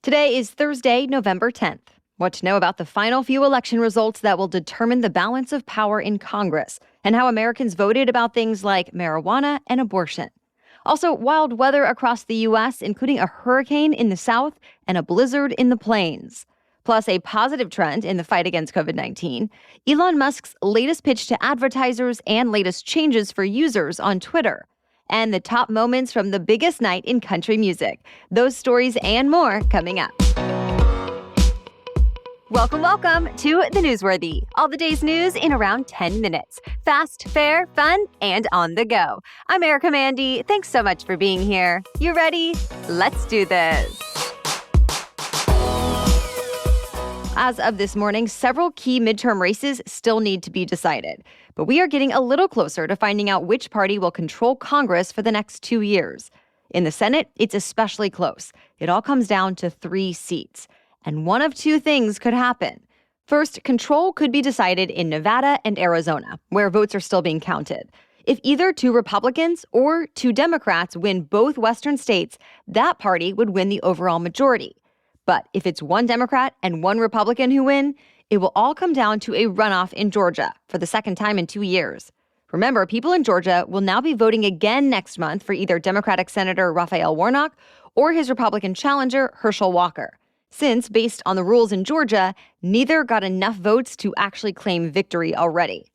Today is Thursday, November 10th. What to know about the final few election results that will determine the balance of power in Congress and how Americans voted about things like marijuana and abortion. Also, wild weather across the U.S., including a hurricane in the south and a blizzard in the plains. Plus, a positive trend in the fight against COVID-19, Elon Musk's latest pitch to advertisers and latest changes for users on Twitter, and the top moments from the biggest night in country music. Those stories and more coming up. Welcome to The Newsworthy. All the day's news in around 10 minutes. Fast, fair, fun, and on the go. I'm Erica Mandy. Thanks so much for being here. You ready? Let's do this. As of this morning, several key midterm races still need to be decided. But we are getting a little closer to finding out which party will control Congress for the next 2 years. In the Senate, it's especially close. It all comes down to 3 seats. And one of 2 things could happen. First, control could be decided in Nevada and Arizona, where votes are still being counted. If either 2 Republicans or 2 Democrats win both Western states, that party would win the overall majority. But if it's 1 Democrat and 1 Republican who win, it will all come down to a runoff in Georgia for the second time in 2 years. Remember, people in Georgia will now be voting again next month for either Democratic Senator Raphael Warnock or his Republican challenger Herschel Walker, since, based on the rules in Georgia, neither got enough votes to actually claim victory already.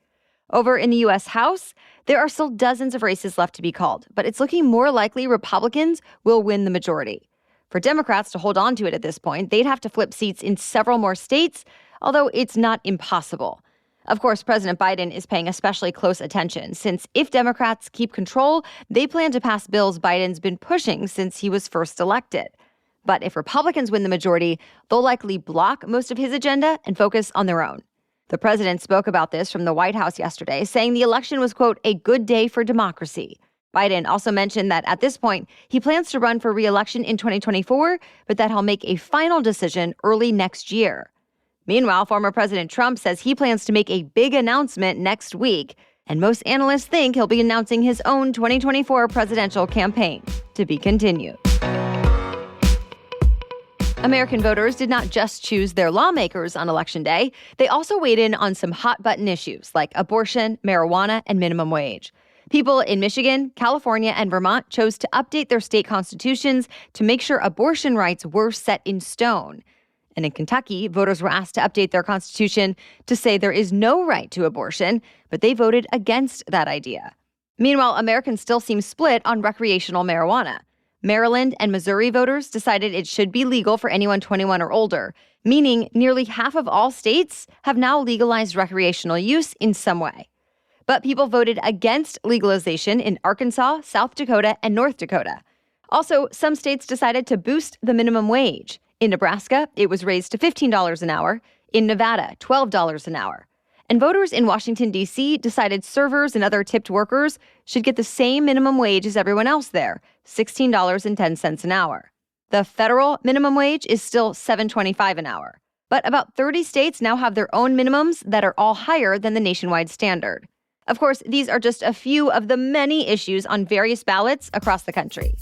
Over in the U.S. House, there are still dozens of races left to be called, but it's looking more likely Republicans will win the majority. For Democrats to hold on to it at this point, they'd have to flip seats in several more states, although it's not impossible. Of course, President Biden is paying especially close attention, since if Democrats keep control, they plan to pass bills Biden's been pushing since he was first elected. But if Republicans win the majority, they'll likely block most of his agenda and focus on their own. The president spoke about this from the White House yesterday, saying the election was, quote, a good day for democracy. Biden also mentioned that at this point, he plans to run for re-election in 2024, but that he'll make a final decision early next year. Meanwhile, former President Trump says he plans to make a big announcement next week, and most analysts think he'll be announcing his own 2024 presidential campaign. To be continued. American voters did not just choose their lawmakers on Election Day. They also weighed in on some hot-button issues like abortion, marijuana, and minimum wage. People in Michigan, California, and Vermont chose to update their state constitutions to make sure abortion rights were set in stone. And in Kentucky, voters were asked to update their constitution to say there is no right to abortion, but they voted against that idea. Meanwhile, Americans still seem split on recreational marijuana. Maryland and Missouri voters decided it should be legal for anyone 21 or older, meaning nearly half of all states have now legalized recreational use in some way. But people voted against legalization in Arkansas, South Dakota, and North Dakota. Also, some states decided to boost the minimum wage. In Nebraska, it was raised to $15 an hour. In Nevada, $12 an hour. And voters in Washington, D.C. decided servers and other tipped workers should get the same minimum wage as everyone else there, $16.10 an hour. The federal minimum wage is still $7.25 an hour. But about 30 states now have their own minimums that are all higher than the nationwide standard. Of course, these are just a few of the many issues on various ballots across the country.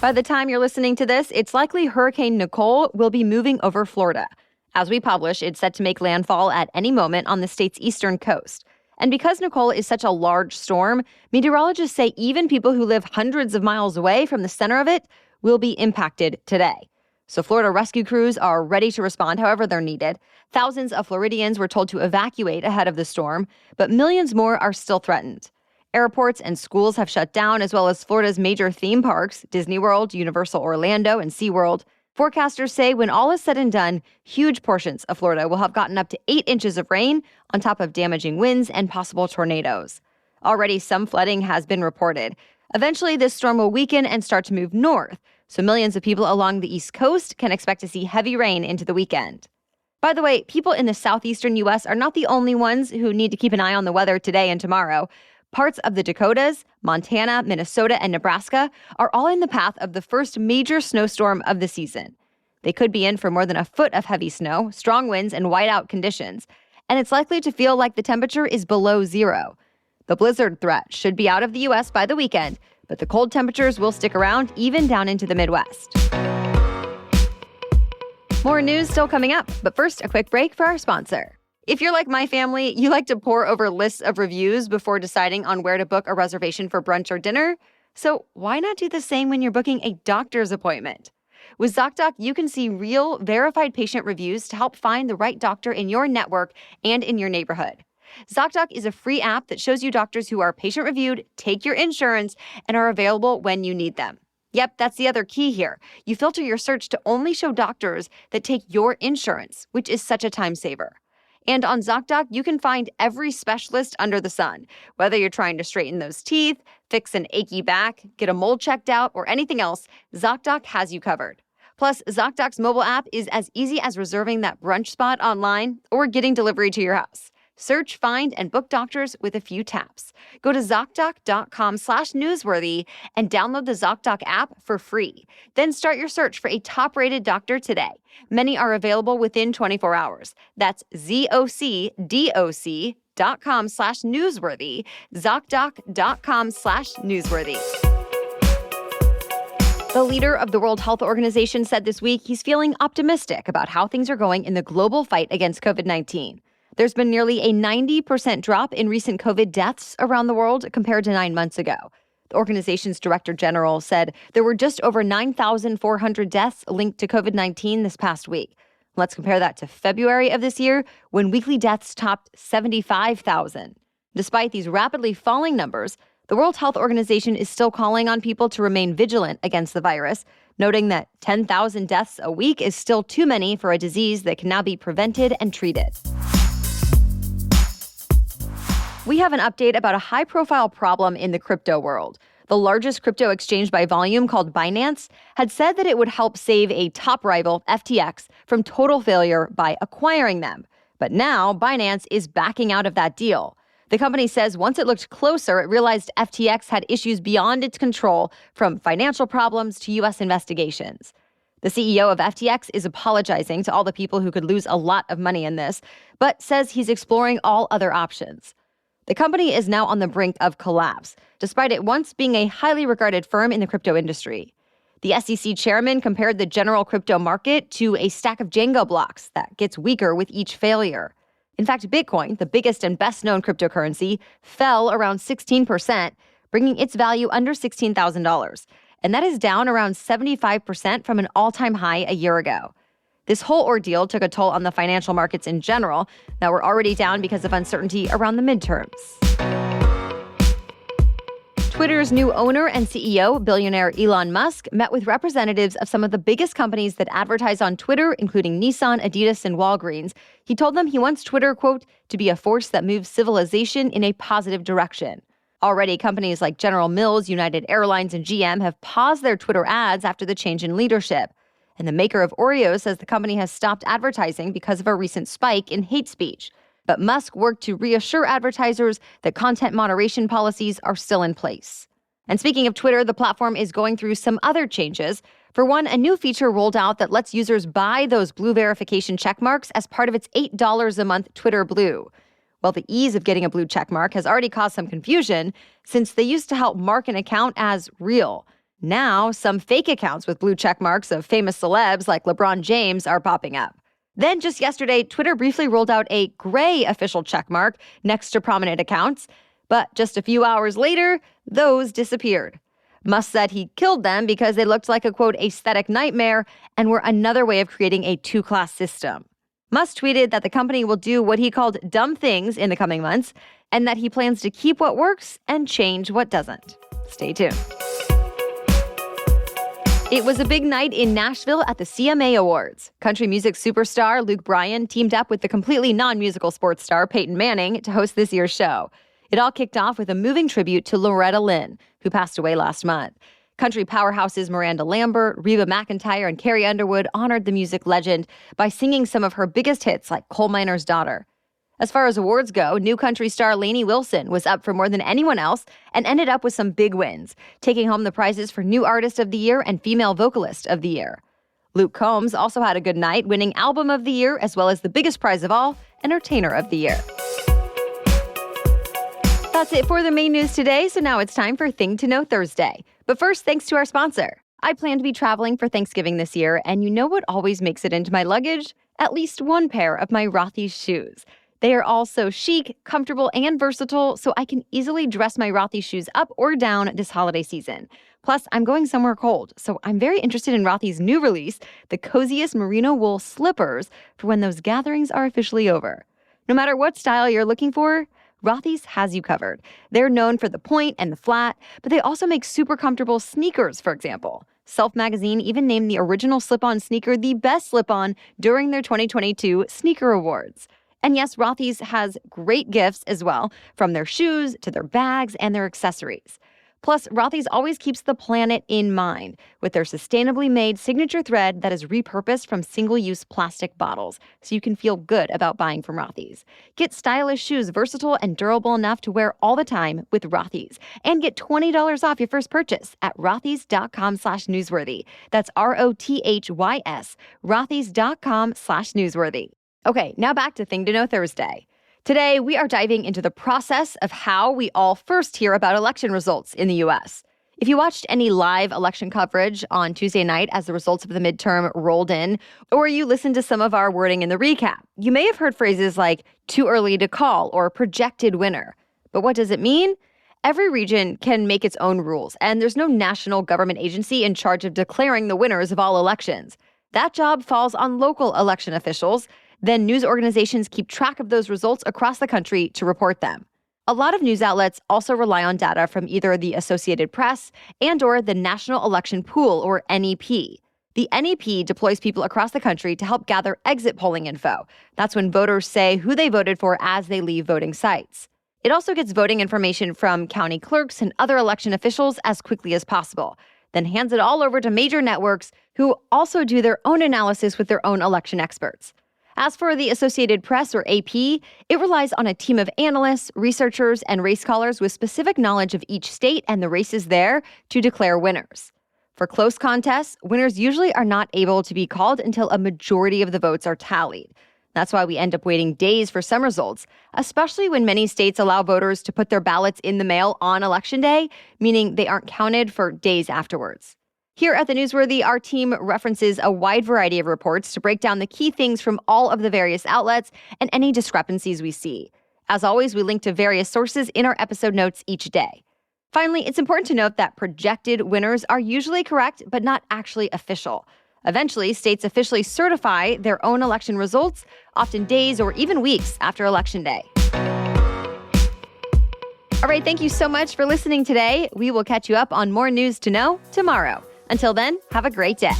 By the time you're listening to this, it's likely Hurricane Nicole will be moving over Florida. As we publish, it's set to make landfall at any moment on the state's eastern coast. And because Nicole is such a large storm, meteorologists say even people who live hundreds of miles away from the center of it will be impacted today. So Florida rescue crews are ready to respond however they're needed. Thousands of Floridians were told to evacuate ahead of the storm, but millions more are still threatened. Airports and schools have shut down, as well as Florida's major theme parks, Disney World, Universal Orlando, and SeaWorld. Forecasters say when all is said and done, huge portions of Florida will have gotten up to 8 inches of rain on top of damaging winds and possible tornadoes. Already, some flooding has been reported. Eventually, this storm will weaken and start to move north, so millions of people along the East Coast can expect to see heavy rain into the weekend. By the way, people in the southeastern U.S. are not the only ones who need to keep an eye on the weather today and tomorrow. Parts of the Dakotas, Montana, Minnesota, and Nebraska are all in the path of the first major snowstorm of the season. They could be in for more than a foot of heavy snow, strong winds, and whiteout conditions, and it's likely to feel like the temperature is below zero. The blizzard threat should be out of the U.S. by the weekend, but the cold temperatures will stick around even down into the Midwest. More news still coming up, but first, a quick break for our sponsor. If you're like my family, you like to pore over lists of reviews before deciding on where to book a reservation for brunch or dinner. So why not do the same when you're booking a doctor's appointment? With ZocDoc, you can see real, verified patient reviews to help find the right doctor in your network and in your neighborhood. ZocDoc is a free app that shows you doctors who are patient-reviewed, take your insurance, and are available when you need them. Yep, that's the other key here. You filter your search to only show doctors that take your insurance, which is such a time saver. And on ZocDoc, you can find every specialist under the sun. Whether you're trying to straighten those teeth, fix an achy back, get a mole checked out, or anything else, ZocDoc has you covered. Plus, ZocDoc's mobile app is as easy as reserving that brunch spot online or getting delivery to your house. Search, find, and book doctors with a few taps. Go to ZocDoc.com/newsworthy and download the ZocDoc app for free. Then start your search for a top-rated doctor today. Many are available within 24 hours. That's ZocDoc.com/newsworthy, ZocDoc.com/newsworthy. The leader of the World Health Organization said this week he's feeling optimistic about how things are going in the global fight against COVID-19. There's been nearly a 90% drop in recent COVID deaths around the world compared to 9 months ago. The organization's director general said there were just over 9,400 deaths linked to COVID-19 this past week. Let's compare that to February of this year, when weekly deaths topped 75,000. Despite these rapidly falling numbers, the World Health Organization is still calling on people to remain vigilant against the virus, noting that 10,000 deaths a week is still too many for a disease that can now be prevented and treated. We have an update about a high-profile problem in the crypto world. The largest crypto exchange by volume, called Binance, had said that it would help save a top rival, FTX, from total failure by acquiring them. But now, Binance is backing out of that deal. The company says once it looked closer, it realized FTX had issues beyond its control, from financial problems to U.S. investigations. The CEO of FTX is apologizing to all the people who could lose a lot of money in this, but says he's exploring all other options. The company is now on the brink of collapse, despite it once being a highly regarded firm in the crypto industry. The SEC chairman compared the general crypto market to a stack of Jenga blocks that gets weaker with each failure. In fact, Bitcoin, the biggest and best-known cryptocurrency, fell around 16%, bringing its value under $16,000. And that is down around 75% from an all-time high a year ago. This whole ordeal took a toll on the financial markets in general that were already down because of uncertainty around the midterms. Twitter's new owner and CEO, billionaire Elon Musk, met with representatives of some of the biggest companies that advertise on Twitter, including Nissan, Adidas, and Walgreens. He told them he wants Twitter, quote, to be a force that moves civilization in a positive direction. Already, companies like General Mills, United Airlines, and GM have paused their Twitter ads after the change in leadership. And the maker of Oreos says the company has stopped advertising because of a recent spike in hate speech. But Musk worked to reassure advertisers that content moderation policies are still in place. And speaking of Twitter, the platform is going through some other changes. For one, a new feature rolled out that lets users buy those blue verification checkmarks as part of its $8 a month Twitter Blue. Well, the ease of getting a blue checkmark has already caused some confusion, since they used to help mark an account as real. Now, some fake accounts with blue checkmarks of famous celebs like LeBron James are popping up. Then just yesterday, Twitter briefly rolled out a gray official checkmark next to prominent accounts, but just a few hours later, those disappeared. Musk said he killed them because they looked like a, quote, aesthetic nightmare and were another way of creating a two-class system. Musk tweeted that the company will do what he called dumb things in the coming months, and that he plans to keep what works and change what doesn't. Stay tuned. It was a big night in Nashville at the CMA Awards. Country music superstar Luke Bryan teamed up with the completely non-musical sports star Peyton Manning to host this year's show. It all kicked off with a moving tribute to Loretta Lynn, who passed away last month. Country powerhouses Miranda Lambert, Reba McEntire, and Carrie Underwood honored the music legend by singing some of her biggest hits like Coal Miner's Daughter. As far as awards go, new country star Lainey Wilson was up for more than anyone else and ended up with some big wins, taking home the prizes for New Artist of the Year and Female Vocalist of the Year. Luke Combs also had a good night, winning Album of the Year as well as the biggest prize of all, Entertainer of the Year. That's it for the main news today, so now it's time for Thing to Know Thursday. But first, thanks to our sponsor. I plan to be traveling for Thanksgiving this year, and you know what always makes it into my luggage? At least one pair of my Rothy's shoes. They are all so chic, comfortable, and versatile, so I can easily dress my Rothy's shoes up or down this holiday season. Plus, I'm going somewhere cold, so I'm very interested in Rothy's new release, the coziest merino wool slippers, for when those gatherings are officially over. No matter what style you're looking for, Rothy's has you covered. They're known for the point and the flat, but they also make super comfortable sneakers, for example. Self Magazine even named the original slip-on sneaker the best slip-on during their 2022 Sneaker Awards. And yes, Rothy's has great gifts as well, from their shoes to their bags and their accessories. Plus, Rothy's always keeps the planet in mind with their sustainably made signature thread that is repurposed from single-use plastic bottles, so you can feel good about buying from Rothy's. Get stylish shoes versatile and durable enough to wear all the time with Rothy's, and get $20 off your first purchase at rothys.com/newsworthy. That's ROTHYS, rothys.com/newsworthy. Okay, now back to Thing to Know Thursday. Today, we are diving into the process of how we all first hear about election results in the U.S. If you watched any live election coverage on Tuesday night as the results of the midterm rolled in, or you listened to some of our wording in the recap, you may have heard phrases like too early to call or projected winner. But what does it mean? Every region can make its own rules, and there's no national government agency in charge of declaring the winners of all elections. That job falls on local election officials. Then news organizations keep track of those results across the country to report them. A lot of news outlets also rely on data from either the Associated Press and/or the National Election Pool, or NEP. The NEP deploys people across the country to help gather exit polling info. That's when voters say who they voted for as they leave voting sites. It also gets voting information from county clerks and other election officials as quickly as possible, then hands it all over to major networks who also do their own analysis with their own election experts. As for the Associated Press, or AP, it relies on a team of analysts, researchers, and race callers with specific knowledge of each state and the races there to declare winners. For close contests, winners usually are not able to be called until a majority of the votes are tallied. That's why we end up waiting days for some results, especially when many states allow voters to put their ballots in the mail on Election Day, meaning they aren't counted for days afterwards. Here at The Newsworthy, our team references a wide variety of reports to break down the key things from all of the various outlets and any discrepancies we see. As always, we link to various sources in our episode notes each day. Finally, it's important to note that projected winners are usually correct, but not actually official. Eventually, states officially certify their own election results, often days or even weeks after Election Day. All right, thank you so much for listening today. We will catch you up on more news to know tomorrow. Until then, have a great day.